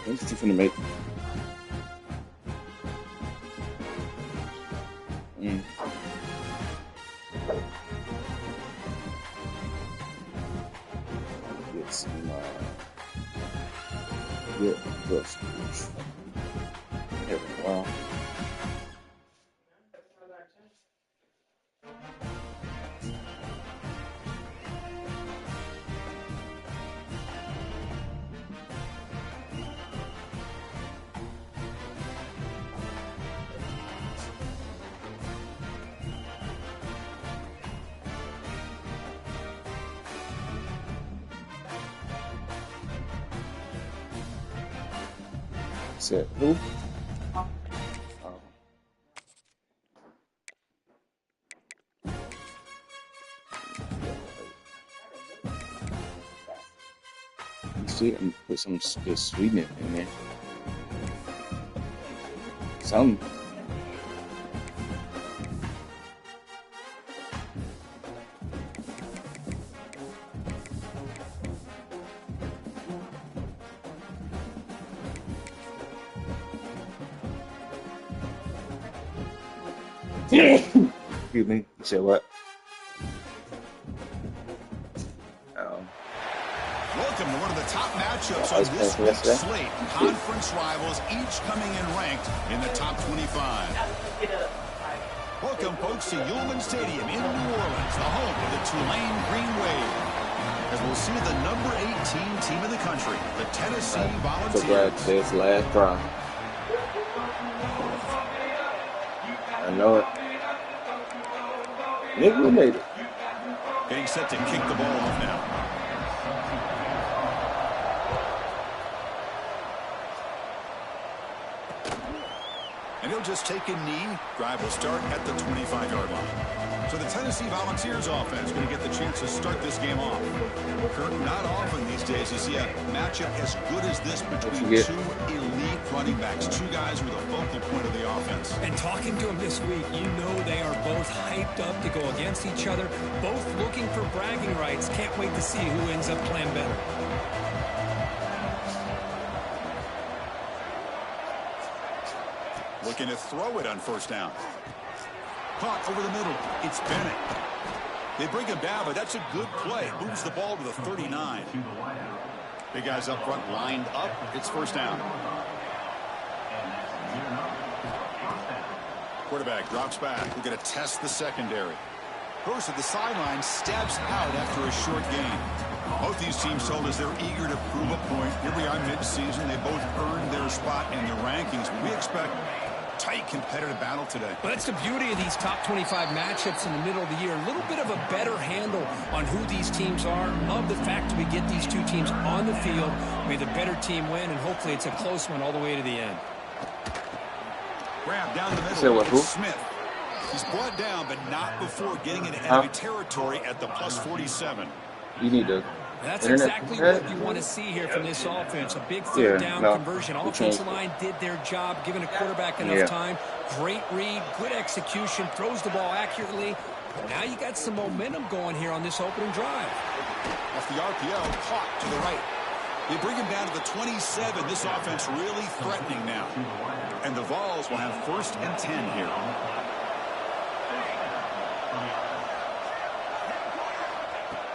What you finna make? Get some good vegetables. Here we go. Said who? See, and put some good sweetness in there. Some. Excuse me. You said what? Welcome to one of the top matchups on this week's slate. Conference rivals, each coming in ranked in the top 25. Welcome, folks, to Yulman Stadium in New Orleans, the home of the Tulane Green Wave, as we'll see the number 18 team in the country, the Tennessee Volunteers. This last drive. I know it. Nigga, we made it. Getting set to kick the ball off now. And he'll just take a knee. Drive will start at the 25-yard line. So the Tennessee Volunteers offense going to get the chance to start this game off. Kirk, not often these days you see a matchup as good as this between two elite running backs, two guys with a focal point of the offense. And talking to them this week, you know they are both hyped up to go against each other, both looking for bragging rights. Can't wait to see who ends up playing better. Looking to throw it on first down. Caught over the middle. It's Bennett. They bring him down, but that's a good play. Moves the ball to the 39. Big guys up front lined up. It's first down. Quarterback drops back. We're going to test the secondary. Goes to the sideline, steps out after a short gain. Both these teams told us they're eager to prove a point. Here we are mid-season. They both earned their spot in the rankings. We expect tight competitive battle today. Well, that's the beauty of these top 25 matchups in the middle of the year. A little bit of a better handle on who these teams are. Love the fact we get these two teams on the field. May the better team win, and hopefully it's a close one all the way to the end. Grab down the middle. It's Smith. He's brought down, but not before getting into enemy territory at the plus 47. You need to. That's exactly what you want to see here from this offense. A big third down conversion. Offensive line did their job, giving a quarterback enough time. Great read, good execution, throws the ball accurately. Now you got some momentum going here on this opening drive. Off the RPO, caught to the right. They bring him down to the 27. This offense really threatening now. And the Vols will have 1st and 10 here.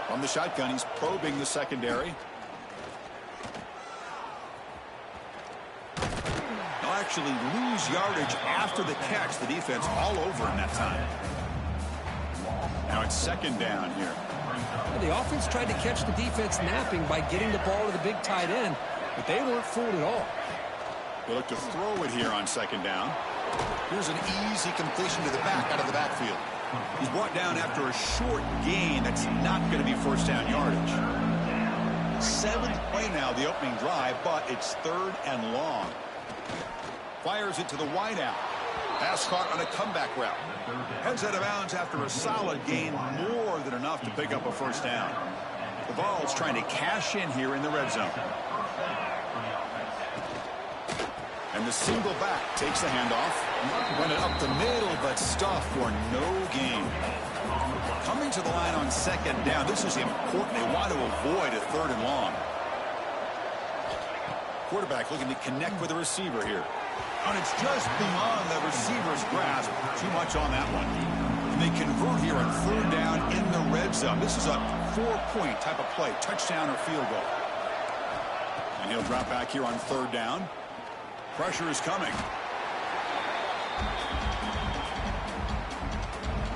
From the shotgun, he's probing the secondary. They'll actually lose yardage after the catch. The defense all over him that time. Now it's 2nd down here. The offense tried to catch the defense napping by getting the ball to the big tight end, but they weren't fooled at all. They look to throw it here on 2nd down. Here's an easy completion to the back out of the backfield. He's brought down after a short gain. That's not going to be 1st down yardage. 7th play now, the opening drive, but it's 3rd and long. Fires it to the wideout. Pass caught on a comeback route. Heads out of bounds after a solid gain, more than enough to pick up a 1st down. The Vols trying to cash in here in the red zone. And the single back takes the handoff. Run it up the middle, but stuffed for no gain. Coming to the line on 2nd down. This is important. They want to avoid a 3rd and long. quarterback looking to connect with the receiver here. And it's just beyond the receiver's grasp. Too much on that one. And they convert here on 3rd down in the red zone. This is a 4-point type of play, touchdown or field goal. And he'll drop back here on 3rd down. Pressure is coming.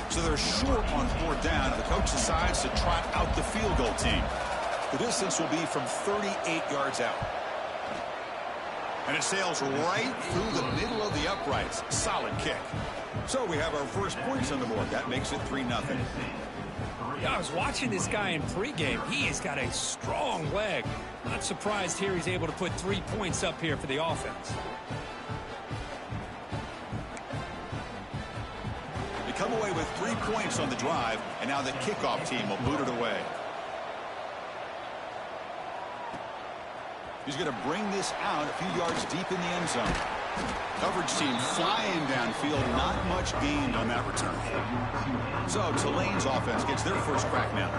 So they're short on 4th down, and the coach decides to trot out the field goal team. The distance will be from 38 yards out. And it sails right through the middle of the uprights. Solid kick. So we have our first points on the board. That makes it 3-0. Yeah, I was watching this guy in pregame. He has got a strong leg. Not surprised here he's able to put 3 points up here for the offense. They come away with 3 points on the drive, and now the kickoff team will boot it away. He's going to bring this out a few yards deep in the end zone. Coverage team flying downfield. Not much gained on that return. So Tulane's offense gets their first crack now.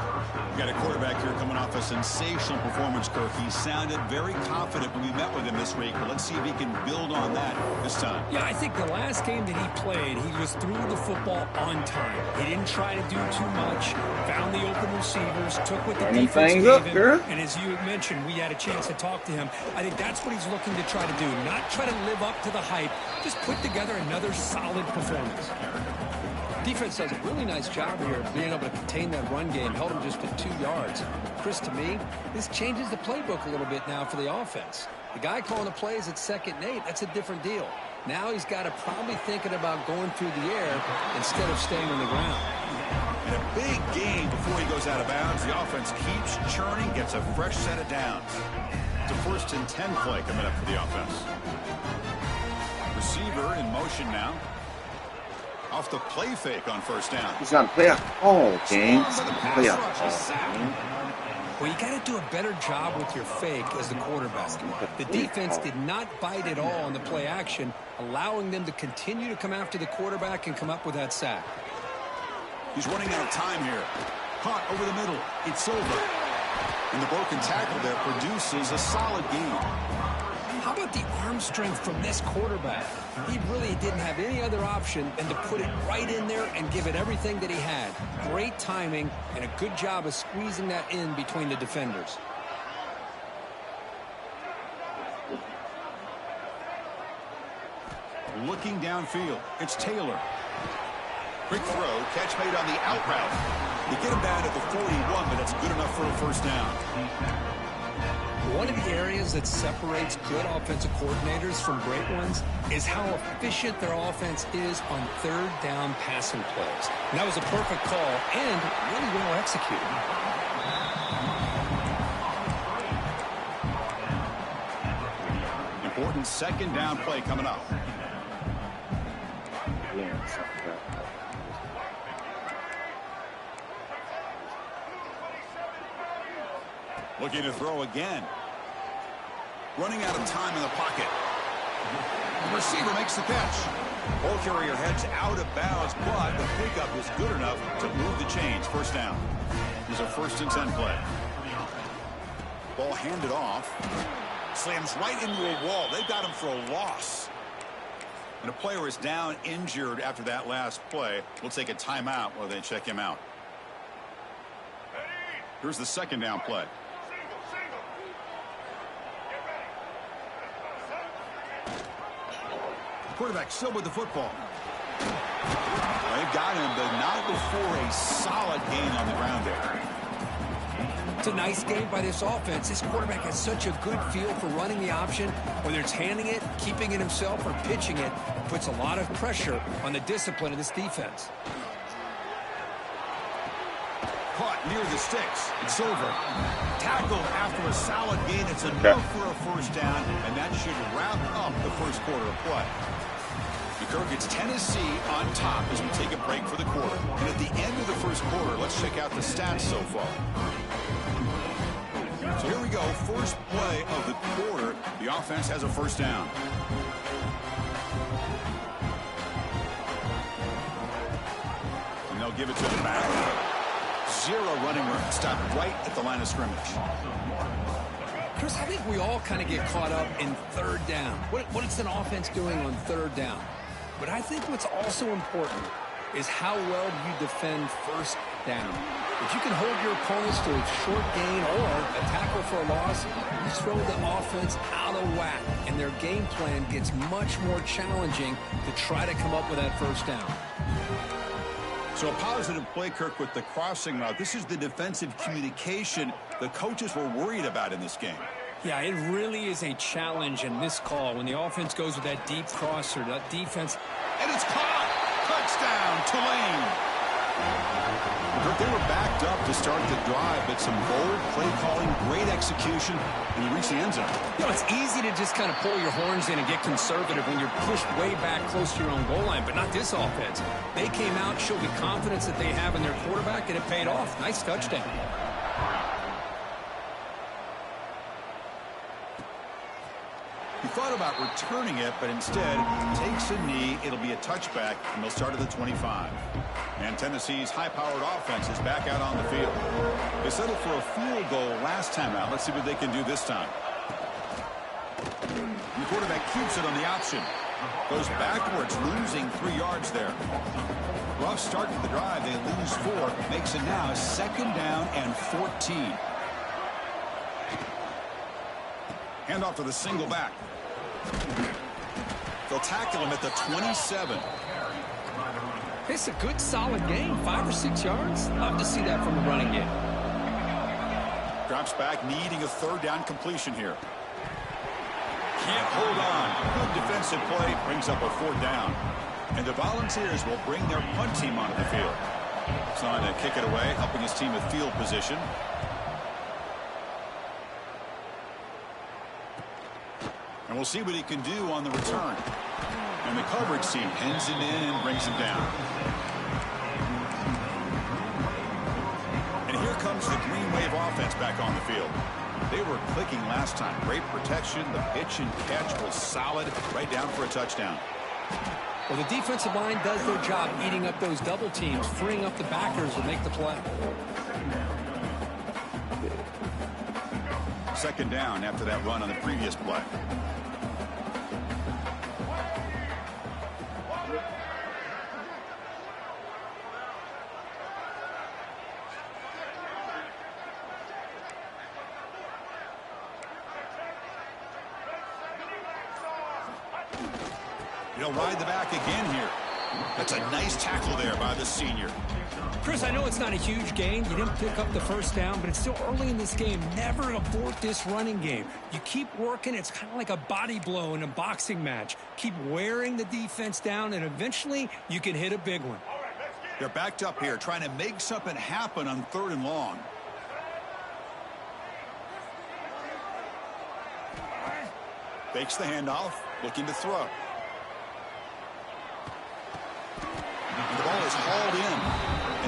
We've got a quarterback here coming off a sensational performance, Kirk. He sounded very confident when we met with him this week. But let's see if he can build on that this time. Yeah, I think the last game that he played, he was threw the football on time. He didn't try to do too much. Found the open receivers, took what the defense gave him. And as you mentioned, we had a chance to talk to him. I think that's what he's looking to try to do. Not try to live up to the hype. Just put together another solid performance. Defense does a really nice job here of being able to contain that run game. Held him just to 2 yards. Chris, to me, this changes the playbook a little bit now for the offense. The guy calling the plays at 2nd and 8, that's a different deal. Now he's got to probably thinking about going through the air instead of staying on the ground. And a big gain before he goes out of bounds. The offense keeps churning, gets a fresh set of downs. It's a 1st and 10 play coming up for the offense. Receiver in motion now. Off the play fake on 1st down. He's on play all game. Play all game. Well, you got to do a better job with your fake as the quarterback. The defense did not bite at all on the play action, allowing them to continue to come after the quarterback and come up with that sack. He's running out of time here. Caught over the middle. It's over. And the broken tackle there produces a solid gain. How about the arm strength from this quarterback? He really didn't have any other option than to put it right in there and give it everything that he had. Great timing and a good job of squeezing that in between the defenders. Looking downfield, it's Taylor. Quick throw, catch made on the out route. They get him down at the 41, but that's good enough for a 1st down. One of the areas that separates good offensive coordinators from great ones is how efficient their offense is on 3rd down passing plays. And that was a perfect call and really well executed. Important 2nd down play coming up. Looking to throw again. Running out of time in the pocket. The receiver makes the catch. Ball carrier heads out of bounds, but the pickup was good enough to move the chains. 1st down. Here's a 1st and 10 play. Ball handed off. Slams right into a wall. They got him for a loss. And a player is down injured after that last play. We'll take a timeout while they check him out. Here's the 2nd down play. Quarterback still with the football. Well, they've got him, but not before a solid gain on the ground there. It's a nice game by this offense. This quarterback has such a good feel for running the option. Whether it's handing it, keeping it himself, or pitching it, puts a lot of pressure on the discipline of this defense. Caught near the sticks. It's over. Tackled after a solid gain. It's enough for a 1st down, and that should wrap up the 1st quarter of play. Kirk, it's Tennessee on top as we take a break for the quarter. And at the end of the 1st quarter, let's check out the stats so far. So here we go. 1st play of the quarter. The offense has a 1st down. And they'll give it to the back. 0 running room. Stopped right at the line of scrimmage. Chris, I think we all kind of get caught up in third down. What is an offense doing on third down? But I think what's also important is how well you defend first down. If you can hold your opponents to a short gain or a tackle for a loss, you throw the offense out of whack, and their game plan gets much more challenging to try to come up with that first down. So a positive play, Kirk, with the crossing route. This is the defensive communication the coaches were worried about in this game. Yeah, it really is a challenge in this call when the offense goes with that deep crosser, that defense. And it's caught. Touchdown, Tulane. They were backed up to start the drive, but some bold play calling, great execution, and you reach the end zone. You know, it's easy to just kind of pull your horns in and get conservative when you're pushed way back close to your own goal line, but not this offense. They came out, showed the confidence that they have in their quarterback, and it paid off. Nice touchdown. He thought about returning it, but instead takes a knee. It'll be a touchback, and they'll start at the 25. And Tennessee's high-powered offense is back out on the field. They settled for a field goal last time out. Let's see what they can do this time. And the quarterback keeps it on the option. Goes backwards, losing 3 yards there. Rough start to the drive. They lose 4. Makes it now 2nd down and 14. Hand off to the single back. They'll tackle him at the 27. It's a good, solid game. 5 or 6 yards. Love to see that from the running game. Drops back, needing a 3rd down completion here. Can't hold on. Good defensive play. Brings up a 4th down. And the Volunteers will bring their punt team onto the field. Trying to kick it away, helping his team with field position. And we'll see what he can do on the return. And the coverage team pins him in and brings him down. And here comes the Green Wave offense back on the field. They were clicking last time. Great protection. The pitch and catch was solid. Right down for a touchdown. Well, the defensive line does their job eating up those double teams, freeing up the backers to make the play. 2nd down after that run on the previous play. He'll ride the back again here. That's a nice tackle there by the senior. Chris, I know it's not a huge gain. You didn't pick up the 1st down, but it's still early in this game. Never abort this running game. You keep working. It's kind of like a body blow in a boxing match. Keep wearing the defense down, and eventually you can hit a big one. They're backed up here, trying to make something happen on 3rd and long. Fakes the handoff, looking to throw. And the ball is hauled in,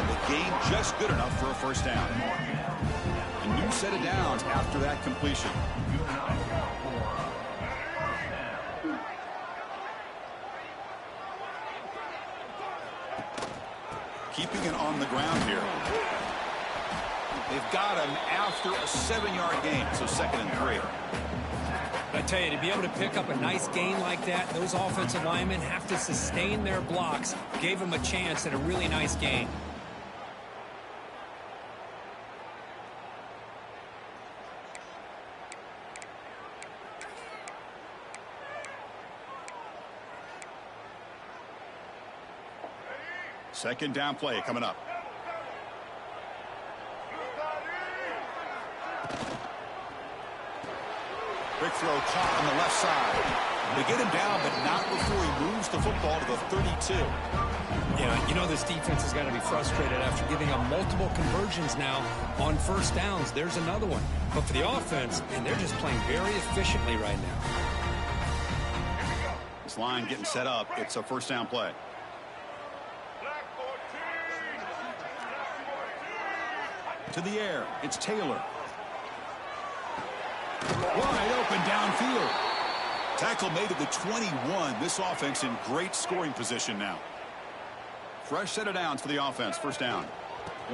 and the gain just good enough for a 1st down. A new set of downs after that completion. Keeping it on the ground here. They've got him after a 7-yard gain, so 2nd and 3. I tell you, to be able to pick up a nice gain like that, those offensive linemen have to sustain their blocks. Gave them a chance at a really nice gain. Second down play coming up. Quick throw caught on the left side. They get him down, but not before he moves the football to the 32. Yeah, you know this defense has got to be frustrated after giving up multiple conversions now on 1st downs. There's another one. But for the offense, and they're just playing very efficiently right now. This line getting set up. It's a 1st down play. To the air. It's Taylor. Wide open downfield. Tackle made at the 21. This offense in great scoring position now. Fresh set of downs for the offense. 1st down.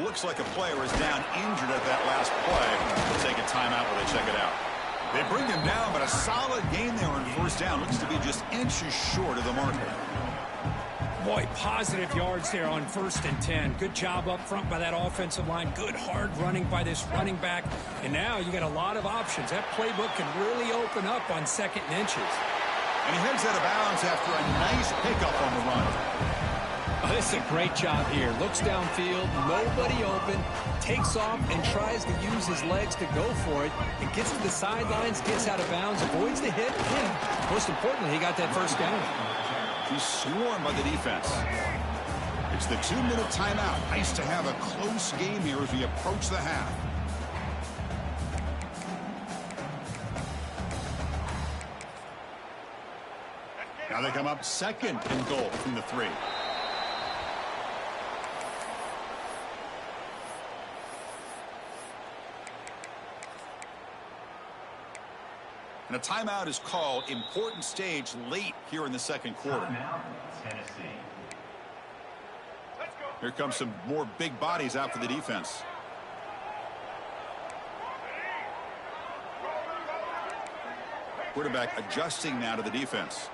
Looks like a player is down injured at that last play. They'll take a timeout while they check it out. They bring him down, but a solid gain there on first down. Looks to be just inches short of the marker. Boy, positive yards there on 1st and 10. Good job up front by that offensive line. Good hard running by this running back. And now you got a lot of options. That playbook can really open up on 2nd and inches. And he heads out of bounds after a nice pickup on the run. Oh, this is a great job here. Looks downfield, nobody open, takes off and tries to use his legs to go for it. And gets to the sidelines, gets out of bounds, avoids the hit. And most importantly, he got that first down. He's swarmed by the defense. It's the 2-minute timeout. Nice to have a close game here as we approach the half. Now they come up 2nd and goal from the 3. And a timeout is called. Important stage late here in the 2nd quarter. Here comes some more big bodies out for the defense. Quarterback adjusting now to the defense.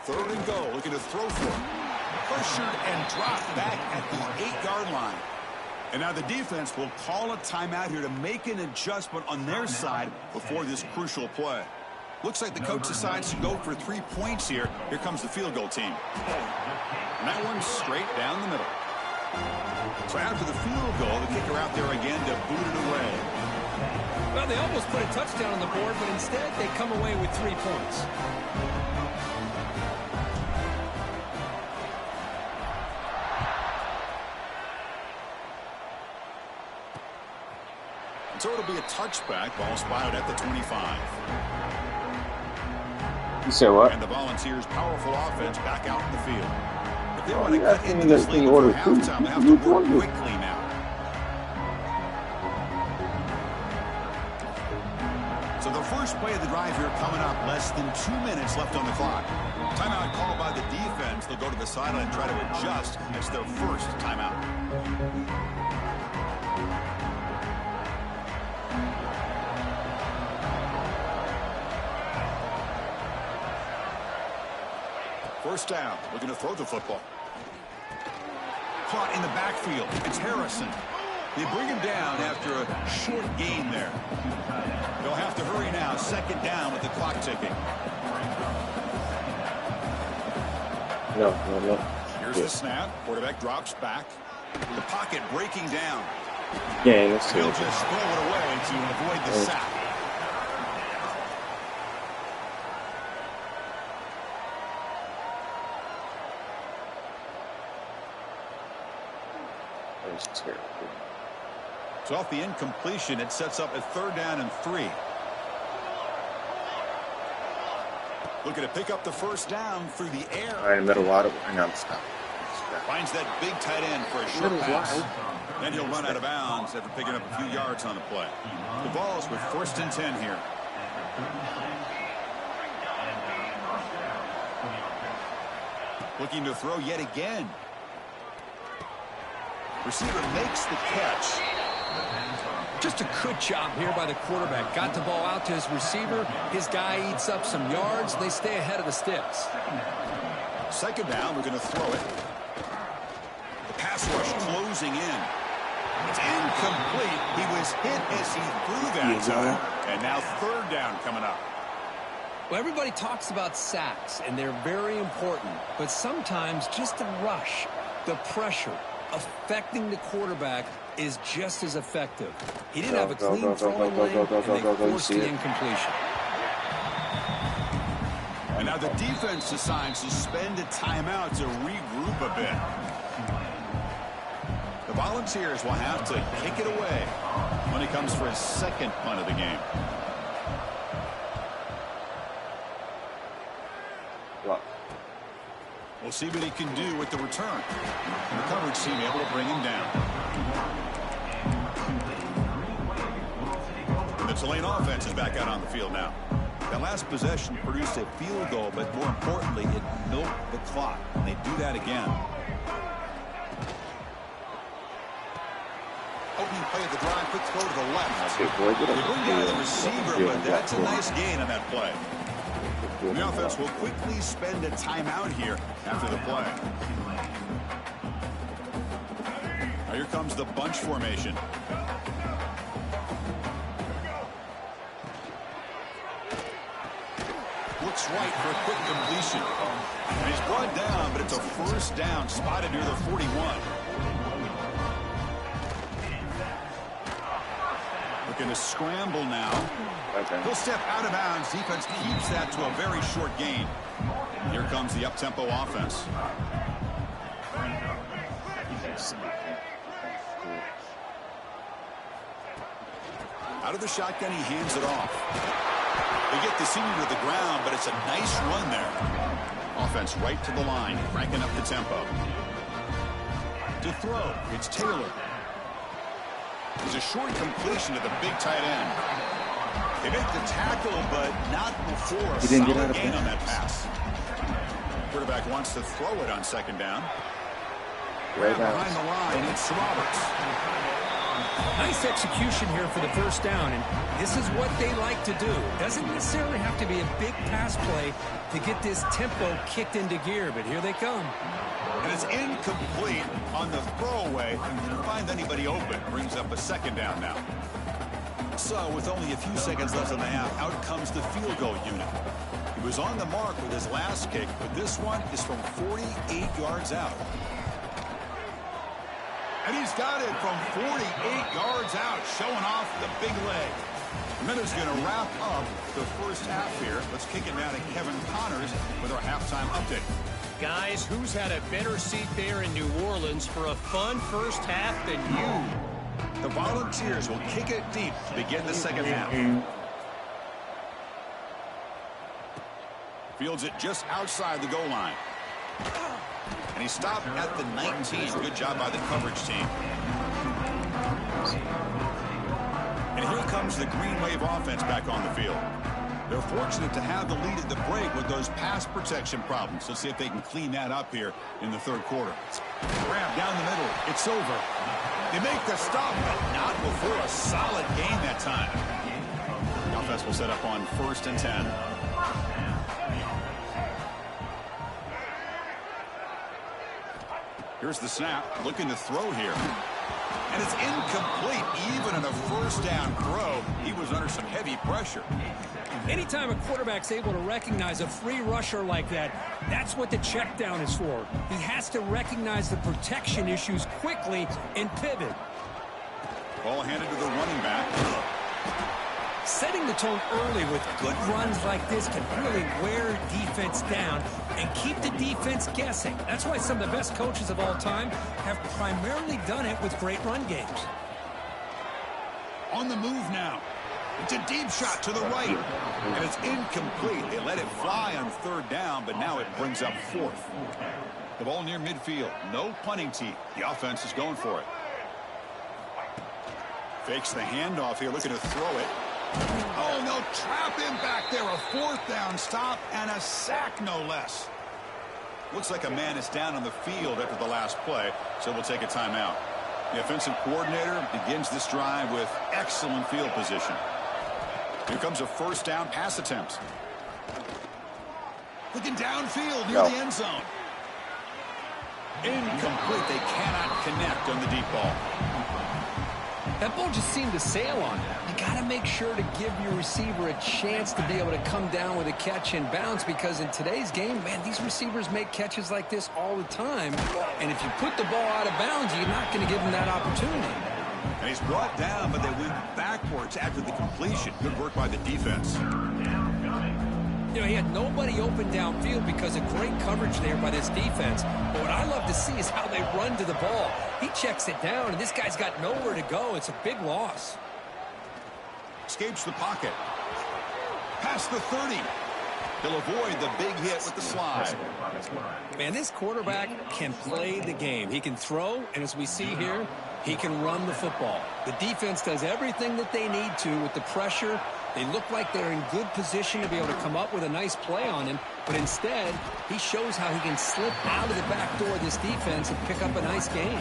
Third and goal, looking to throw for it. Pressured and dropped back at the 8-yard line. And now the defense will call a timeout here to make an adjustment on their side before this crucial play. Looks like the coach decides to go for 3 points here. Here comes the field goal team. And that one's straight down the middle. So after the field goal, the kicker out there again to boot it away. Well, they almost put a touchdown on the board, but instead they come away with 3 points. So it'll be a touchback. Ball spotted at the 25. You say what? And the Volunteers' powerful offense back out in the field. If they want to cut into this lead for halftime, they have to work quickly now. So the first play of the drive here coming up. Less than 2 minutes left on the clock. Timeout called by the defense. They'll go to the sideline and try to adjust. It's their first timeout. First down, looking to throw the football. Caught in the backfield. It's Harrison. They bring him down after a short gain there. They'll have to hurry now. 2nd down with the clock ticking. No. Here's the snap. Quarterback drops back. The pocket breaking down. Yeah, let's see. He'll just throw it away to avoid the sack. Terrible. So off the incompletion, it sets up a 3rd down and 3. Looking to pick up the first down through the air. All right, in the middle of hang on, stop. Finds that big tight end for a short pass. Then he'll run out of bounds after picking up a few yards on the play. The ball's with 1st and 10 here. Looking to throw yet again. Receiver makes the catch. Just a good job here by the quarterback. Got the ball out to his receiver. His guy eats up some yards. They stay ahead of the sticks. 2nd down, we're going to throw it. The pass rush closing in. It's incomplete. He was hit as he threw that time. And now 3rd down coming up. Well, everybody talks about sacks, and they're very important. But sometimes just the rush, the pressure, affecting the quarterback is just as effective. He didn't have a clean throwing lane, and they forced the incompletion. And now the defense decides to spend a timeout to regroup a bit. The Volunteers will have to kick it away when he comes for his 2nd punt of the game. We'll see what he can do with the return. And the coverage team able to bring him down. The Tulane offense is back out on the field now. That last possession produced a field goal, but more importantly, it milked the clock. And they do that again. Opening play of the drive. Quick throw to the left. Okay, boy, They bring down the receiver, but that's a nice gain on that play. The offense will quickly spend a timeout here after the play. Now here comes the bunch formation. Looks right for a quick completion. And he's brought down, but it's a first down spotted near the 41. Looking to scramble now. Okay. He'll step out of bounds. Defense keeps that to a very short gain. Here comes the up-tempo offense. Out of the shotgun, he hands it off. They get the senior to the ground, but it's a nice run there. Offense right to the line, cranking up the tempo. To throw, it's Taylor. There's a short completion to the big tight end. They make the tackle, but not before a solid gain on that pass. Quarterback wants to throw it on second down. Right behind the line, it's Roberts. Nice execution here for the first down, and this is what they like to do. Doesn't necessarily have to be a big pass play to get this tempo kicked into gear, but here they come. And it's incomplete on the throwaway. Didn't find anybody open. Brings up a second down now. So with only a few seconds left in the half, out comes the field goal unit. He was on the mark with his last kick, but this one is from 48 yards out. And he's got it from 48 yards out, showing off the big leg. And then it's going to wrap up the first half here. Let's kick it now to Kevin Connors with our halftime update. Guys, who's had a better seat there in New Orleans for a fun first half than you? The Volunteers will kick it deep to begin the second half. Fields it just outside the goal line. And he stopped at the 19. Good job by the coverage team. And here comes the Green Wave offense back on the field. They're fortunate to have the lead at the break with those pass protection problems. Let's see if they can clean that up here in the third quarter. Grab down the middle. It's over. They make the stop, but not before a solid gain that time. The offense will set up on 1st and 10. Here's the snap. Looking to throw here. And it's incomplete. Even in a first down throw, he was under some heavy pressure. Anytime a quarterback's able to recognize a free rusher like that, that's what the check down is for. He has to recognize the protection issues quickly and pivot. Ball handed to the running back. Setting the tone early with good runs like this can really wear defense down and keep the defense guessing. That's why some of the best coaches of all time have primarily done it with great run games. On the move now. It's a deep shot to the right. And it's incomplete. They let it fly on 3rd down, but now it brings up 4th. The ball near midfield. No punting team. The offense is going for it. Fakes the handoff here, looking to throw it. Oh, no, trap him back there. A 4th down stop and a sack, no less. Looks like a man is down on the field after the last play, so we'll take a timeout. The offensive coordinator begins this drive with excellent field position. Here comes a 1st down pass attempt. Looking downfield near the end zone. Incomplete. They cannot connect on the deep ball. That ball just seemed to sail on it. You got to make sure to give your receiver a chance to be able to come down with a catch and bounce, because in today's game, man, these receivers make catches like this all the time. And if you put the ball out of bounds, you're not going to give them that opportunity. And he's brought down, but they went backwards after the completion. Good work by the defense. You know, he had nobody open downfield because of great coverage there by this defense. But what I love to see is how they run to the ball. He checks it down, and this guy's got nowhere to go. It's a big loss. Escapes the pocket. Past the 30. He'll avoid the big hit with the slide. Man, this quarterback can play the game. He can throw, and as we see here, he can run the football. The defense does everything that they need to with the pressure. They look like they're in good position to be able to come up with a nice play on him, but instead, he shows how he can slip out of the back door of this defense and pick up a nice gain.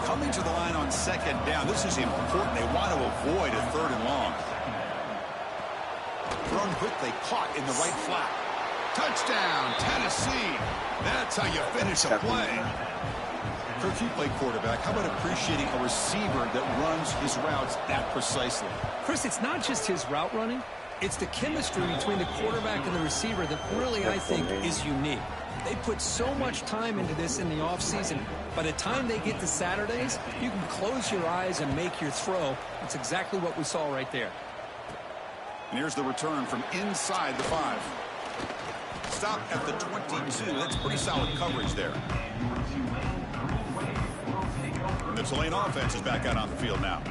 Coming to the line on second down. This is important. They want to avoid a 3rd and long. Thrown quickly, caught in the right flat. Touchdown, Tennessee. That's how you finish a play. Kirk, you play quarterback. How about appreciating a receiver that runs his routes that precisely? Chris, it's not just his route running. It's the chemistry between the quarterback and the receiver that really, I think, is unique. They put so much time into this in the offseason. By the time they get to Saturdays, you can close your eyes and make your throw. That's exactly what we saw right there. And here's the return from inside the 5. Stop at the 22. That's pretty solid coverage there. The Tulane offense is back out on the field now.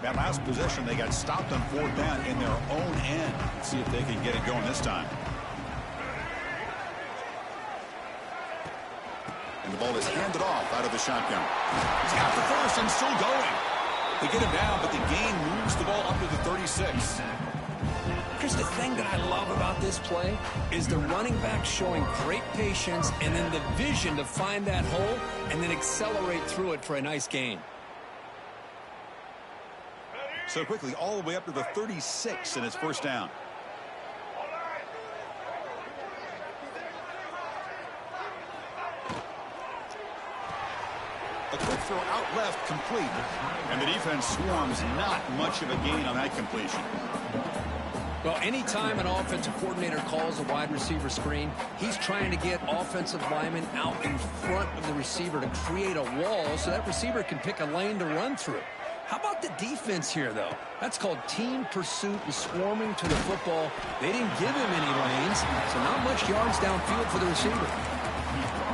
That last possession, they got stopped on 4th down in their own end. Let's see if they can get it going this time. And the ball is handed off out of the shotgun. He's got the first and still going. They get him down, but the gain moves the ball up to the 36. Chris, the thing that I love about this play is the running back showing great patience and then the vision to find that hole and then accelerate through it for a nice gain. So quickly, all the way up to the 36 and it's 1st down. A quick throw out left, complete. And the defense swarms, not much of a gain on that completion. Well, anytime an offensive coordinator calls a wide receiver screen, he's trying to get offensive linemen out in front of the receiver to create a wall so that receiver can pick a lane to run through. How about the defense here, though? That's called team pursuit and swarming to the football. They didn't give him any lanes, so not much yards downfield for the receiver.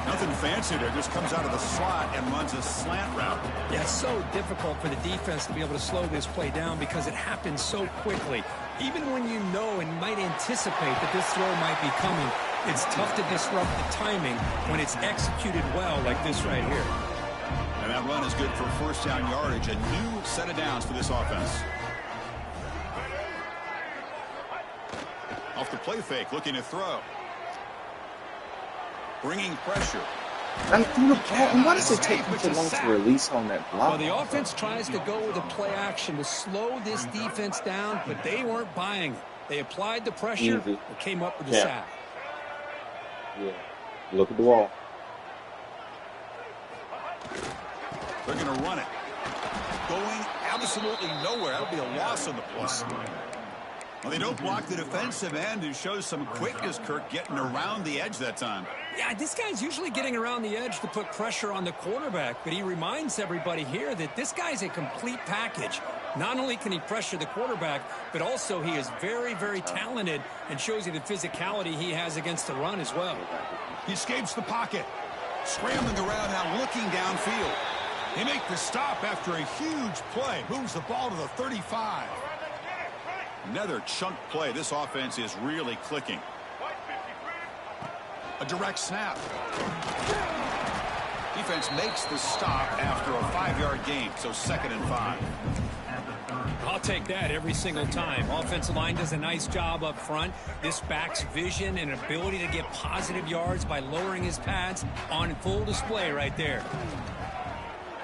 Nothing fancy there. Just comes out of the slot and runs a slant route. Yeah, it's so difficult for the defense to be able to slow this play down because it happens so quickly. Even when you know and might anticipate that this throw might be coming, it's tough to disrupt the timing when it's executed well like this right here. And that run is good for 1st down yardage. A new set of downs for this offense. Off the play fake, looking to throw. Bringing pressure. And through the ball, and why does it take him so long to release on that block? Well, the offense tries to go with a play action to slow this defense down, but they weren't buying it. They applied the pressure and came up with the sack. Yeah. Look at the wall. They're going to run it. Going absolutely nowhere. That'll be a loss on the plus. Well, they don't block the defensive end, who shows some quickness, Kirk, getting around the edge that time. Yeah, this guy's usually getting around the edge to put pressure on the quarterback, but he reminds everybody here that this guy's a complete package. Not only can he pressure the quarterback, but also he is very, very talented and shows you the physicality he has against the run as well. He escapes the pocket. Scrambling around now, looking downfield. They make the stop after a huge play. Moves the ball to the 35. Another chunk play. This offense is really clicking. A direct snap. Defense makes the stop after a 5-yard gain, so 2nd and 5. I'll take that every single time. Offensive line does a nice job up front. This back's vision and ability to get positive yards by lowering his pads on full display right there.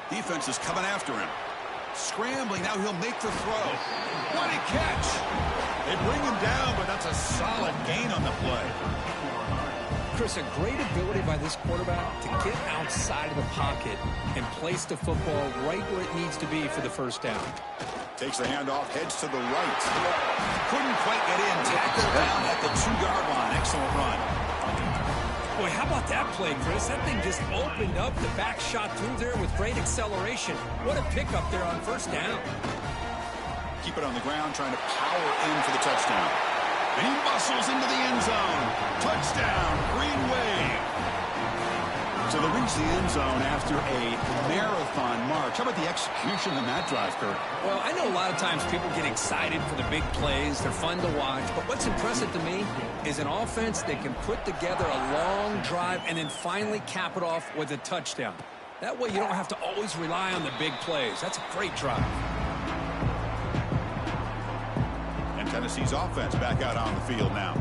Defense is coming after him. Scrambling, now he'll make the throw. What a catch! They bring him down, but that's a solid gain on the play. Chris, a great ability by this quarterback to get outside of the pocket and place the football right where it needs to be for the 1st down. Takes the handoff, heads to the right. Couldn't quite get in. Tackled down at the 2-yard line. Excellent run. Boy, how about that play, Chris? That thing just opened up. The back shot through there with great acceleration. What a pickup there on 1st down. Keep it on the ground, trying to power in for the touchdown. And he muscles into the end zone. Touchdown, Green Wave. So they reach the end zone after a marathon march. How about the execution in that drive, Kirk? Well, I know a lot of times people get excited for the big plays. They're fun to watch. But what's impressive to me is an offense that can put together a long drive and then finally cap it off with a touchdown. That way you don't have to always rely on the big plays. That's a great drive. And Tennessee's offense back out on the field now.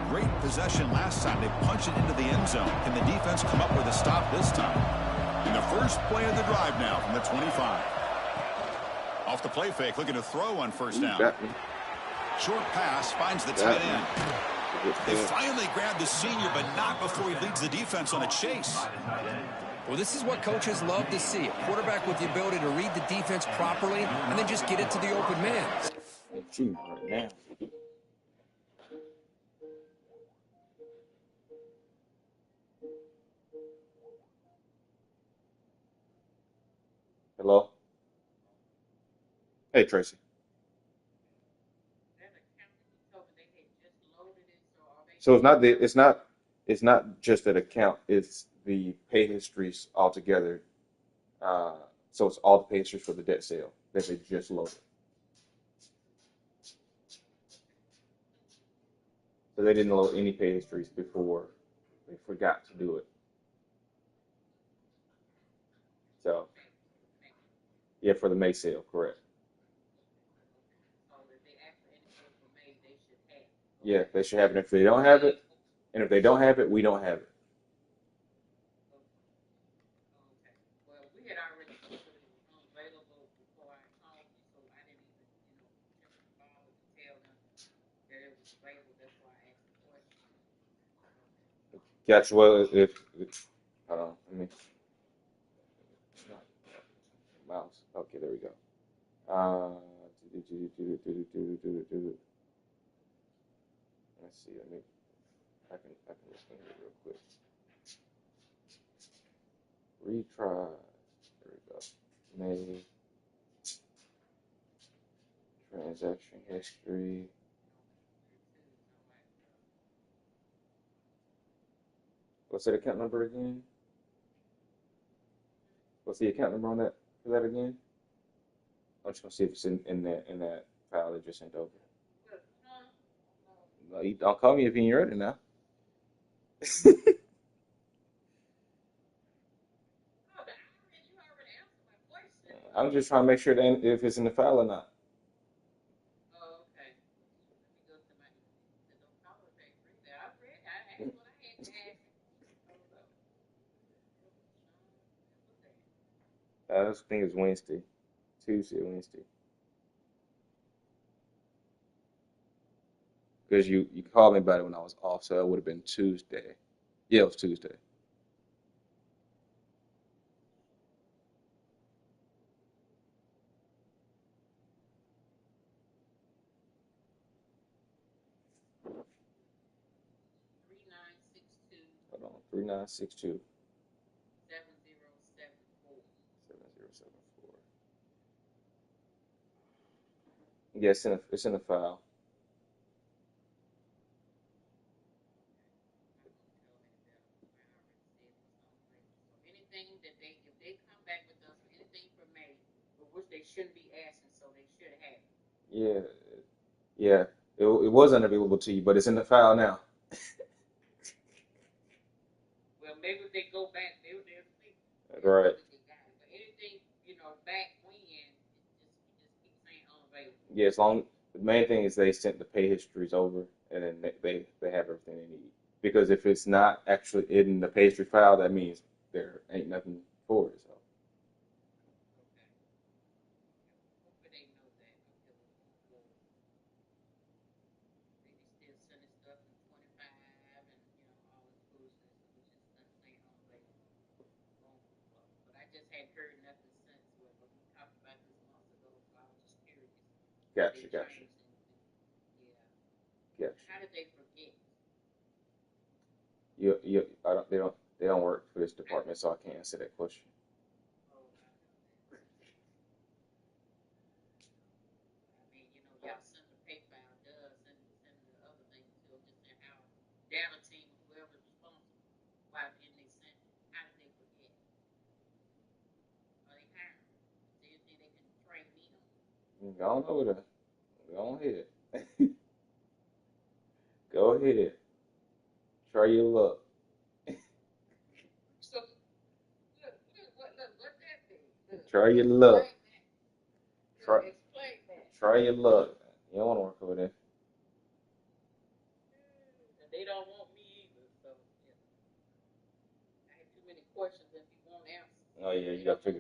Great possession last time. They punched it into the end zone. Can the defense come up with a stop this time? And the first play of the drive now from the 25. Off the play fake, looking to throw on first down. Short pass finds the tight end. They finally grabbed the senior, but not before he leads the defense on a chase. Well, this is what coaches love to see. A quarterback with the ability to read the defense properly and then just get it to the open man. Right now. Hello? Hey, Tracy. So it's not just that account, it's the pay histories altogether. So it's all the pay histories for the debt sale that they just loaded. So they didn't load any pay histories before they forgot to do it. So yeah, for the May sale, correct. Yeah, they should have it. If they don't have it, and if they don't have it, we don't have it. Gotcha. Well, if hold on, let me mouse. Okay, there we go. Let's see. I can just think of it real quick. Retry. There we go. May transaction history. What's that account number again? What's the account number on that for that again? I'm just gonna see if it's in that file they just sent over. No, you don't call me if you ain't ready now. I'm just trying to make sure that if it's in the file or not. I think it's Wednesday, Tuesday, Wednesday. Because you called me about it when I was off, so it would have been Tuesday. Yeah, it was Tuesday. Hold on, 3962 7074. Yeah, it's in the file. Yeah, yeah. It was unavailable to you, but it's in the file now. Right. Yeah, as long the main thing is they sent the pay histories over, and then they have everything they need. Because if it's not actually in the pay history file, that means there ain't nothing for it. So gotcha, gotcha, gotcha. They don't work for this department, so I can't answer that question. Go on over there. Go ahead. Go ahead. Try your luck. Try your luck. Try your luck. You don't want to work over there. Oh yeah, you got to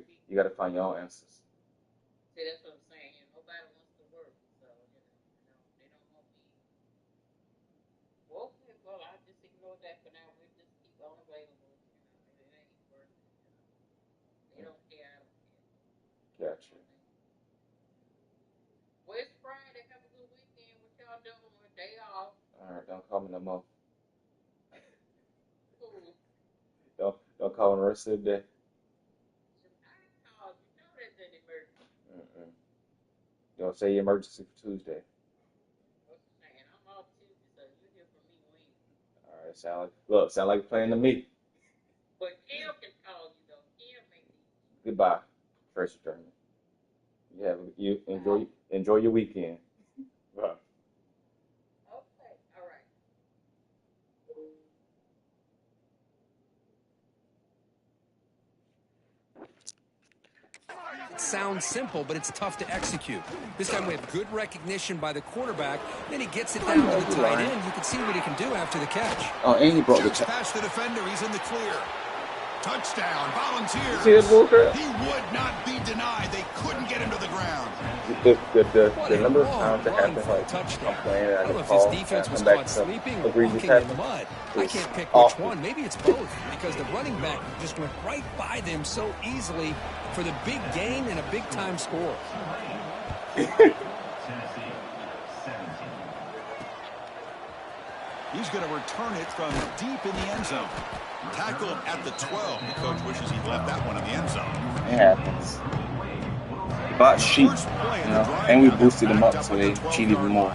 find your own answers. See, that's what I'm saying. You know, nobody wants to work, so they don't want me. Well, okay, well, I just ignore that for now. We just keep unavailable. It ain't worth it. They don't care. I don't care. Gotcha. Well, it's Friday. Have a good weekend. What y'all doing? A day off? All right, don't call me no more. Cool. Don't call me the rest of the day. Don't say emergency for Tuesday. I'm off Tuesday, so you hear from me Wednesday. All right, sound like playing to me. But Kim can call you though. Kim may be. Goodbye, first attorney. You enjoy your weekend. Bye. Okay, all right. It sounds simple, but it's tough to execute. This time we have good recognition by the quarterback. Then he gets it down to the tight end. You can see what he can do after the catch. Oh, and he brought the past the defender. He's in the clear. Touchdown, Volunteers. See this bullcrap? He would not be denied. They couldn't get him to the ground. The number of times that happens, like, I'm playing and I get called, and I come back to egregious happen. I can't pick which one. Maybe it's both, because the running back just went right by them so easily for the big gain and a big-time score. He's going to return it from deep in the end zone. Tackled at the 12. The coach wishes he'd left that one in the end zone. It happens. He bought sheep, and we boosted them up so they cheat even more.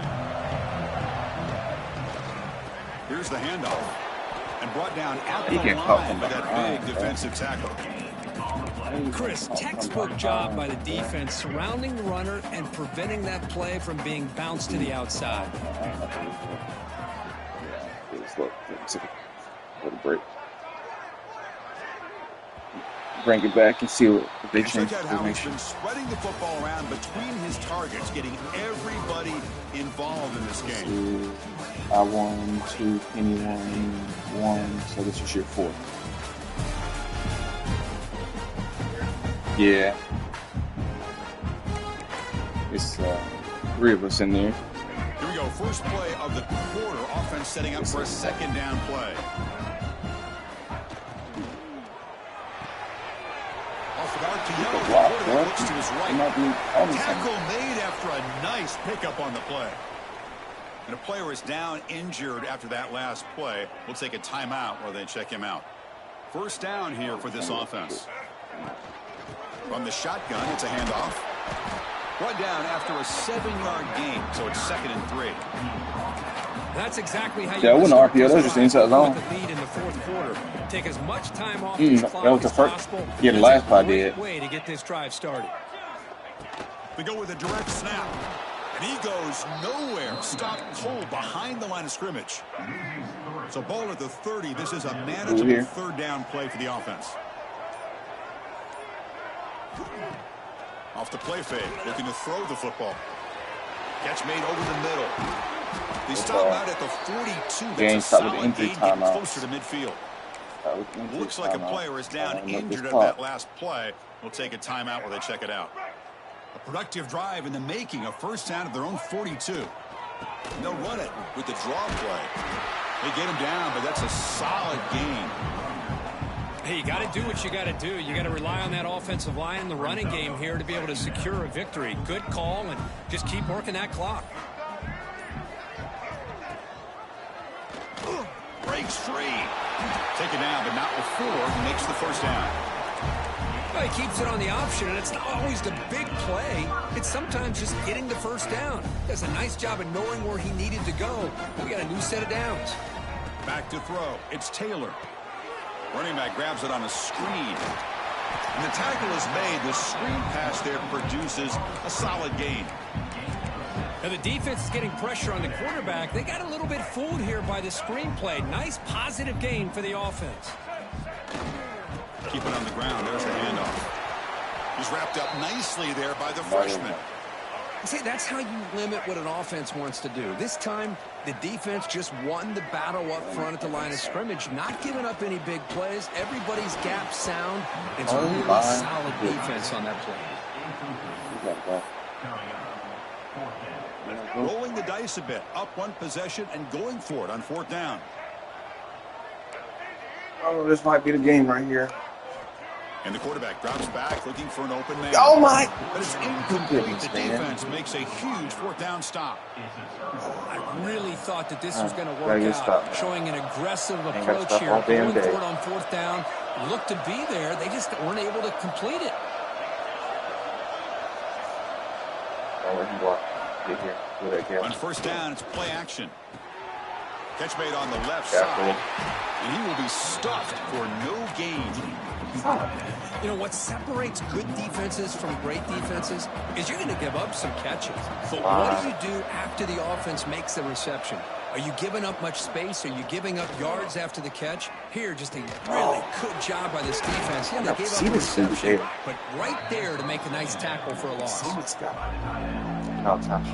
Here's the handoff. And brought down out the line by that big defensive tackle. Chris, textbook job by the defense surrounding the runner and preventing that play from being bounced to the outside. Look, let it break. Bring it back and see what they change the formation. He's been spreading the football around between his targets, getting everybody involved in this game. I won, 2, Penny won, 1, so this is your 4th. Yeah. It's 3 of us in there. Here we go, first play of the quarter. Offense setting up for a second down play. Off the arc to Young. Quarterback looks to his right. Tackle made after a nice pickup on the play. And a player is down injured after that last play. We'll take a timeout while they check him out. First down here for this offense. From the shotgun, it's a handoff. Brought down after a 7-yard gain, so it's 2nd and 3. That's exactly how you wasn't RPO, that was just inside zone. The lead in the fourth quarter. Take as much time off the clock that was the as first. possible. Yeah, the last part did. Way to get this drive started. They go with a direct snap, and he goes nowhere. Stopped cold behind the line of scrimmage. So ball at the 30. This is a manageable third down play for the offense. Off the play fake, looking to throw the football. Catch made over the middle. They stop out at the 42. That's a solid gain, getting closer to midfield. Looks like a player is down injured at that last play. We'll take a timeout while they check it out. A productive drive in the making, a first down at their own 42. They'll run it with the draw play. They get him down, but that's a solid gain. Hey, you got to do what you got to do. You got to rely on that offensive line in the running game here to be able to secure a victory. Good call, and just keep working that clock. Breaks free. Taken down, but not before. Makes the first down. Well, he keeps it on the option, and it's not always the big play. It's sometimes just getting the first down. Does a nice job of knowing where he needed to go. We got a new set of downs. Back to throw. It's Taylor. Running back grabs it on a screen. And the tackle is made. The screen pass there produces a solid gain. Now the defense is getting pressure on the quarterback. They got a little bit fooled here by the screen play. Nice positive gain for the offense. Keep it on the ground. There's the handoff. He's wrapped up nicely there by the freshman. See, that's how you limit what an offense wants to do. This time, the defense just won the battle up front at the line of scrimmage, not giving up any big plays. Everybody's gap sound. It's a really solid defense on that play. Rolling the dice a bit, up one possession and going for it on 4th down. Oh, this might be the game right here. And the quarterback drops back, looking for an open man. Oh, my! But it's incomplete. The defense makes a huge 4th down stop. I really thought that this was going to work out, showing an aggressive approach here, going for it on 4th down. Looked to be there. They just weren't able to complete it. On 1st down, it's play action. Catch made on the left side. And he will be stuffed for no gain. You know, what separates good defenses from great defenses is you're going to give up some catches. But what do you do after the offense makes the reception? Are you giving up much space? Are you giving up yards after the catch? Here, just a really good job by this defense. Yeah, they gave up a reception, but right there to make a nice tackle for a loss.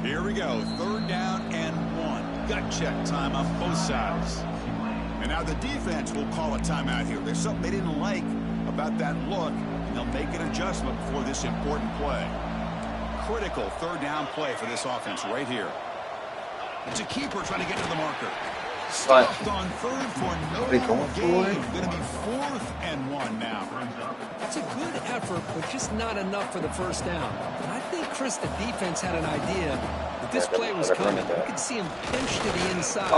Here we go, 3rd down and 1. Gut check time on both sides. And now the defense will call a timeout here. There's something they didn't like about that look, and they'll make an adjustment for this important play. Critical 3rd down play for this offense right here. It's a keeper trying to get to the marker. Stopped on 3rd for no gain. Going to be 4th and 1 now. It's a good effort, but just not enough for the 1st down. And I think, Chris, the defense had an idea that this play was coming. You could see him pinch to the inside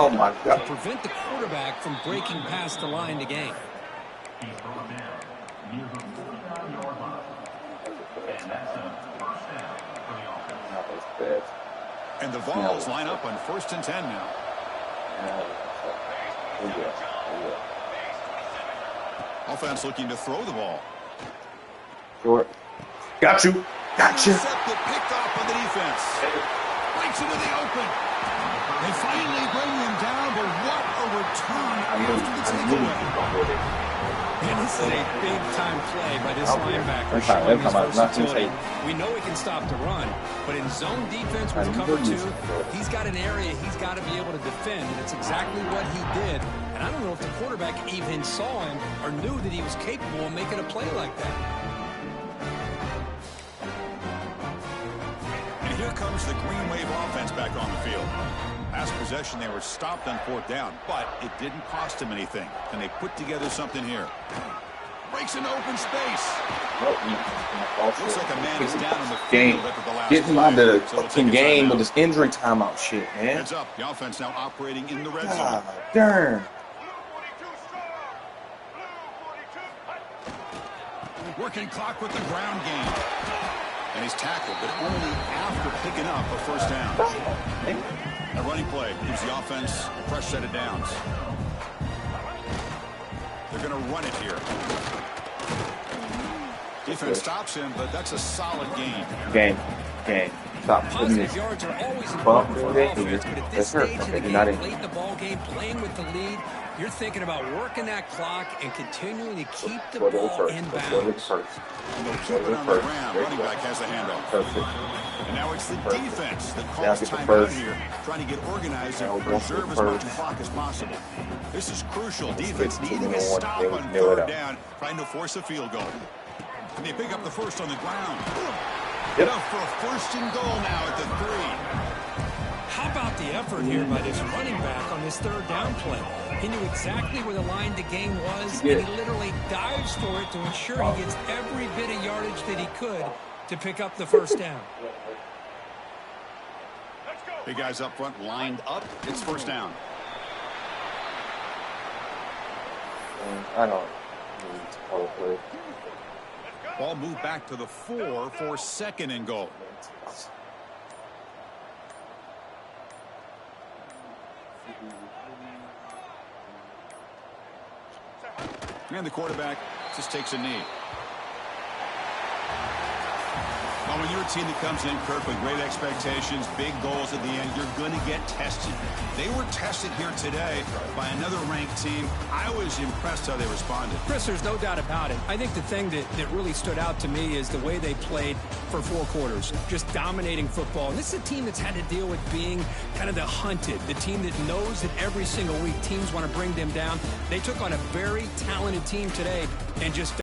to prevent the quarterback from breaking past the line to gain. And the Vols line up on 1st and 10 now. Offense looking to throw the ball. Short. Got you. Gotcha. Intercepted, picked off on the defense. Breaks into the open. They finally bring him down, but what a return after the takeaway. And this is a big-time play by this linebacker showing his versatility. We know he can stop the run, but in zone defense with cover 2, he's got an area he's got to be able to defend, and it's exactly what he did. And I don't know if the quarterback even saw him or knew that he was capable of making a play like that. And here comes the Green Wave offense back on the field. Last possession, they were stopped on 4th down, but it didn't cost them anything. And they put together something here. Breaks into open space. Looks like a man is down on the field after the last Getting out of the fucking game with this injury timeout shit, man. Heads up. The offense now operating in the red zone. Darn. Working clock with the ground game. And he's tackled, but only after picking up a 1st down. A running play gives the offense a fresh set of downs. They're going to run it here. Defense stops him, but that's a solid gain. Game. Stop. Positive yards are always important for an offense, but at this stage in the game, late in the ball game, playing with the lead, you're thinking about working that clock and continuing to keep the ball in bounds. They'll keep it on the ground. Running back has the handoff. Perfect. And now it's the defense that calls timeout here, trying to get organized and preserve as much clock as possible. This is crucial. Defense needing a stop on 3rd down, trying to force a field goal. And they pick up the 1st on the ground. Enough for a 1st and goal now at the 3. How about the effort here by this running back on this 3rd down play? He knew exactly where the line to gain was, and he literally dives for it to ensure he gets every bit of yardage that he could to pick up the 1st down. Big guys up front lined up. It's 1st down. I don't. Ball moved back to the 4 for 2nd and goal. And the quarterback just takes a knee. Well, when you're a team that comes in, Kirk, with great expectations, big goals at the end, you're going to get tested. They were tested here today by another ranked team. I was impressed how they responded. Chris, there's no doubt about it. I think the thing that really stood out to me is the way they played for 4 quarters, just dominating football. And this is a team that's had to deal with being kind of the hunted, the team that knows that every single week teams want to bring them down. They took on a very talented team today and just